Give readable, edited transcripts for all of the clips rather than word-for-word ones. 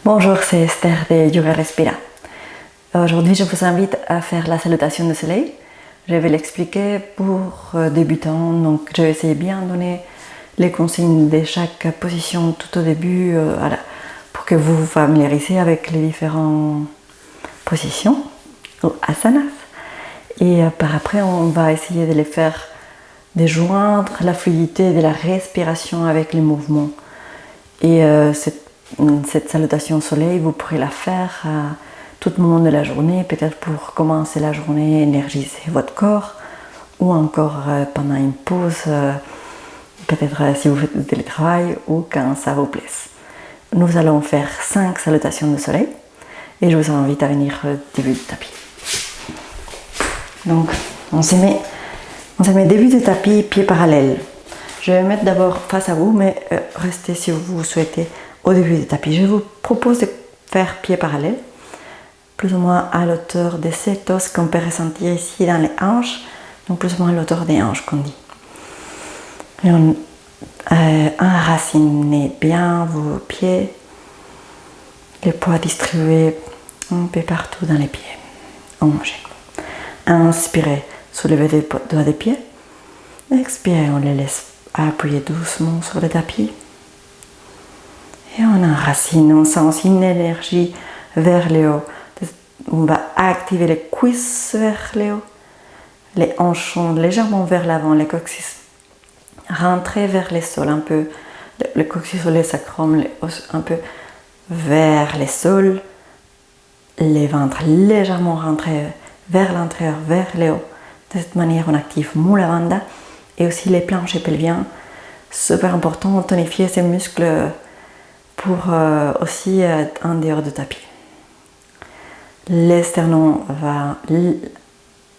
Bonjour, c'est Esther de Yoga Respira. Aujourd'hui, je vous invite à faire la salutation de soleil. Je vais l'expliquer pour débutants, donc je vais essayer bien de donner les consignes de chaque position tout au début, pour que vous vous familiarisez avec les différentes positions ou asanas. Et par après, on va essayer de les faire, de joindre la fluidité de la respiration avec les mouvements. Et cette salutation au soleil, vous pourrez la faire à tout moment de la journée, peut-être pour commencer la journée, énergiser votre corps, ou encore pendant une pause, peut-être si vous faites du télétravail ou quand ça vous plaise. Nous allons faire 5 salutations de soleil et je vous invite à venir début du tapis. Donc, on se met début du tapis, pieds parallèles. Je vais mettre d'abord face à vous, mais restez si vous souhaitez au début du tapis. Je vous propose de faire pieds parallèles, plus ou moins à l'auteur de cet os qu'on peut ressentir ici dans les hanches, donc plus ou moins à l'auteur des hanches qu'on dit. Et on enracinez bien vos pieds, les poids distribués un peu partout dans les pieds. Allongez. Inspirez, soulevez les doigts des pieds. Expirez, on les laisse appuyer doucement sur le tapis. Et on enracine, on sent une énergie vers le haut. On va activer les cuisses vers le haut. Les hanches légèrement vers l'avant, les coccyx. Rentrez vers les sols un peu. Le coccyx sur les sacrum, les os un peu vers les sols. Les ventres légèrement rentrés vers l'intérieur, vers le haut. De cette manière, on active Mula Bandha et aussi les planchers pelviens. Super important, tonifier ces muscles pour aussi être en dehors du tapis. L'esternon va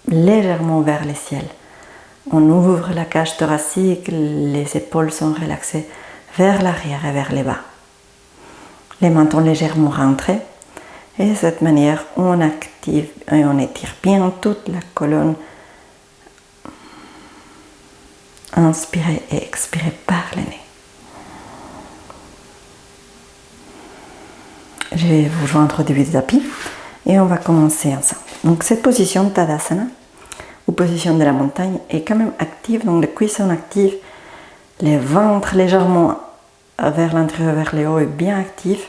légèrement vers le ciel. On ouvre la cage thoracique, les épaules sont relaxées vers l'arrière et vers le bas. Les mentons légèrement rentrés. Et de cette manière, on active et on étire bien toute la colonne. Inspirez et expirez par le nez. Je vais vous joindre au début du tapis et on va commencer ensemble. Donc cette position Tadasana, ou position de la montagne, est quand même active. Donc les cuisses sont actives, les ventres légèrement vers l'intérieur, vers le haut est bien actif.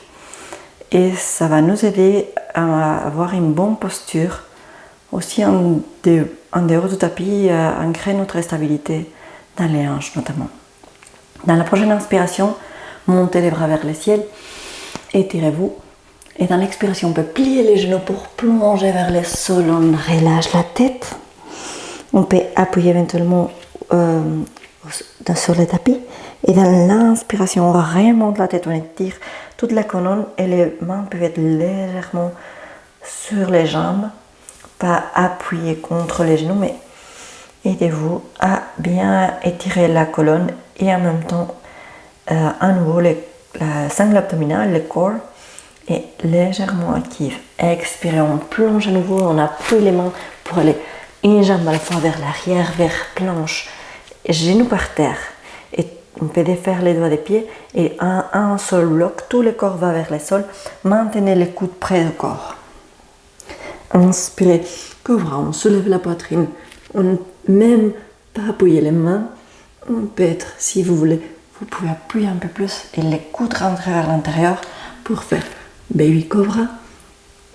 Et ça va nous aider à avoir une bonne posture, aussi en dehors du tapis, à ancrer notre stabilité dans les hanches notamment. Dans la prochaine inspiration, montez les bras vers le ciel, étirez-vous. Et dans l'expiration, on peut plier les genoux pour plonger vers le sol, on relâche la tête. On peut appuyer éventuellement sur le tapis. Et dans l'inspiration, on remonte la tête, on étire toute la colonne et les mains peuvent être légèrement sur les jambes, pas appuyer contre les genoux, mais aidez-vous à bien étirer la colonne et en même temps, à nouveau, la sangle abdominale, le corps est légèrement actif. Expirez, on plonge à nouveau, on appuie les mains pour aller une jambe à la fois vers l'arrière, vers planche, genoux par terre. Et on peut défaire les doigts des pieds et un seul bloc, tout le corps va vers le sol. Maintenez les coudes près du corps. Inspirez, Cobra, on soulève la poitrine. On ne même pas appuyer les mains. On peut être, si vous voulez, vous pouvez appuyer un peu plus et les coudes rentrer vers l'intérieur pour faire Baby Cobra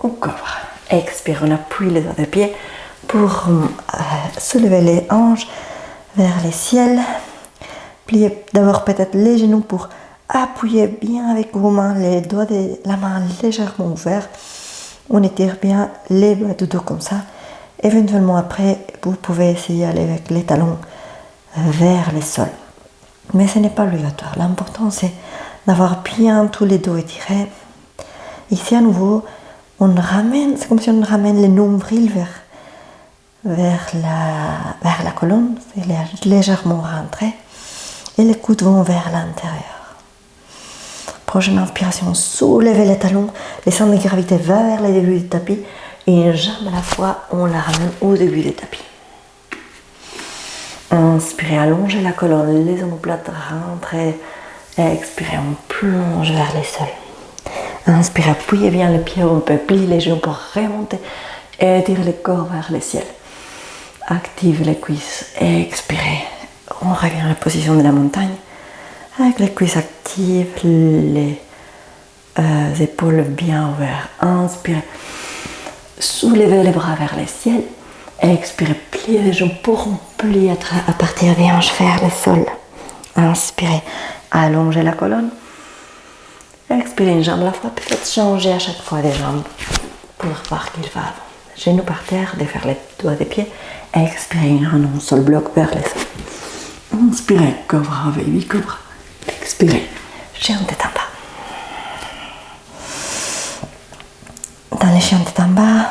ou Cobra. Expire, on appuie les doigts des pieds pour soulever les hanches vers le ciel. Pliez d'abord peut-être les genoux pour appuyer bien avec vos mains, les doigts de la main légèrement ouverts. On étire bien les doigts du dos comme ça. Éventuellement après, vous pouvez essayer d'aller avec les talons vers le sol. Mais ce n'est pas obligatoire. L'important c'est d'avoir bien tous les dos étirés. Ici à nouveau, on ramène, c'est comme si on ramène les nombrils vers la colonne, c'est légèrement rentré. Et les coudes vont vers l'intérieur. Prochaine inspiration, soulevez les talons, le centre de gravité va vers le début du tapis et une jambe à la fois, on la ramène au début du tapis. Inspirez, allongez la colonne, les omoplates rentrez. Expirez, on plonge vers les sols. Inspirez, appuyez bien les pieds, on peut plier les genoux pour remonter et étirer le corps vers le ciel. Active les cuisses, expirez. On revient à la position de la montagne. Avec les cuisses actives, les épaules bien ouvertes. Inspirez. Soulevez les bras vers le ciel. Expirez, pliez les jambes pour plier à partir des hanches vers le sol. Inspirez, allongez la colonne. Expirez une jambe à la fois, puis faites changer à chaque fois les jambes pour voir qu'il va avant. Genoux par terre, défaire les doigts des pieds. Expirez, un seul bloc vers le sol. Inspirez, cobra, baby cobra. Expirez, chien de tête en bas. Dans les chiens de tête en bas,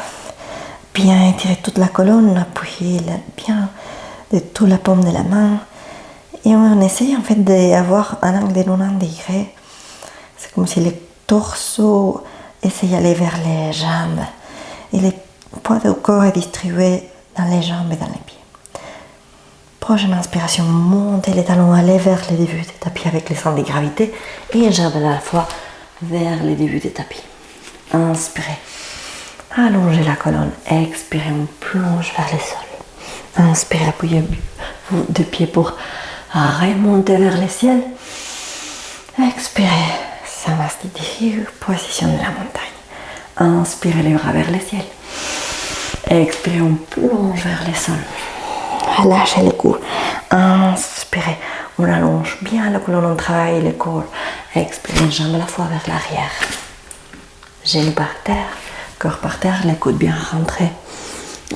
bien étirer toute la colonne, appuyez bien de toute la paume de la main. Et on essaye en fait d'avoir un angle de 90 degrés. C'est comme si le torse essaye d'aller vers les jambes. Et le poids du corps est distribué dans les jambes et dans les pieds. Prochaine inspiration, montez les talons, allez vers le début du tapis avec le centre de gravité et une jambe à la fois vers le début du tapis. Inspirez, allongez la colonne, expirez, on plonge vers le sol. Inspirez, appuyez vos deux pieds pour remonter vers le ciel. Expirez, Samastiti, position de la montagne. Inspirez les bras vers le ciel. Expirez, on plonge vers le sol. Relâchez le cou. Inspirez, on allonge bien la colonne, on travaille le corps. Expirez, une jambe à la fois vers l'arrière. Genoux par terre, corps par terre, les coudes bien rentrés.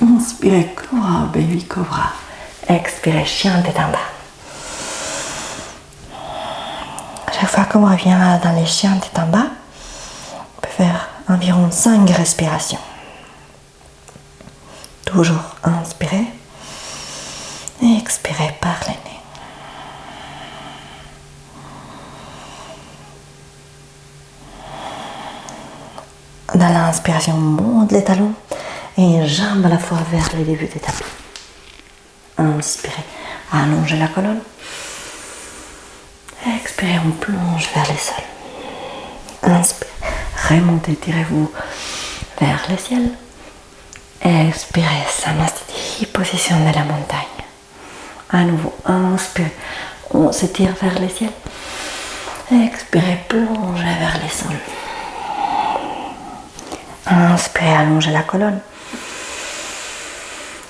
Inspirez, cobra, baby cobra. Expirez, chien tête en bas. Chaque fois qu'on revient dans les chiens tête en bas, on peut faire environ 5 respirations. Toujours inspirez et expirez par le nez. Dans l'inspiration, monte les talons et une jambe à la fois vers le début du tapis. Inspirez, allongez la colonne. Expirez, on plonge vers le sol. Inspirez, remontez, tirez-vous vers le ciel. Expirez, Samastiti, position de la montagne. À nouveau, inspirez, on s'étire vers le ciel. Expirez, plongez vers le sol. Inspirez, allongez la colonne.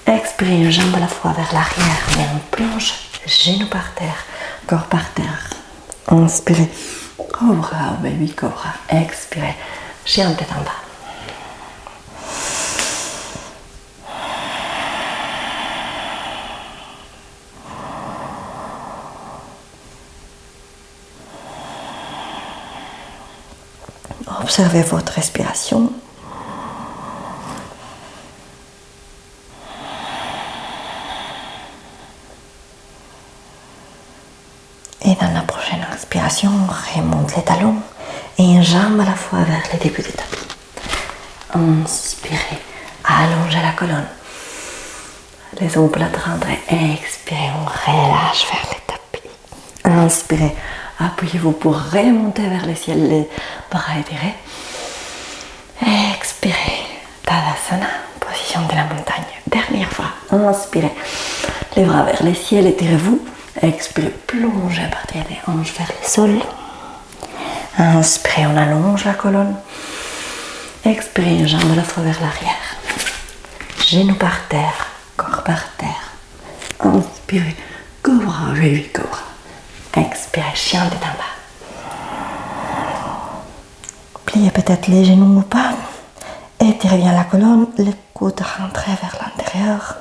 Expirez, une jambe à la fois vers l'arrière, mais on plonge, genoux par terre, corps par terre. Inspirez, cobra, baby cobra. Expirez, chien de tête en bas. Observez votre respiration. Et dans la prochaine inspiration, remonte les talons et une jambe à la fois vers le début du tapis. Inspirez, allongez la colonne. Les omoplates rentrées. Expirez, on relâche vers le tapis. Inspirez, appuyez-vous pour remonter vers le ciel, les bras étirés. Expirez, Tadasana, position de la montagne. Dernière fois, inspirez, les bras vers le ciel, étirez-vous. Expirez, plongez à partir des hanches vers le sol. Inspirez, on allonge la colonne. Expirez, une jambe à la fois vers l'arrière. Genoux par terre, corps par terre. Inspirez, cobra, baby cobra. Expirez, chien tête en bas. Pliez peut-être les genoux ou pas. Étirez bien la colonne, les coudes rentrés vers l'intérieur.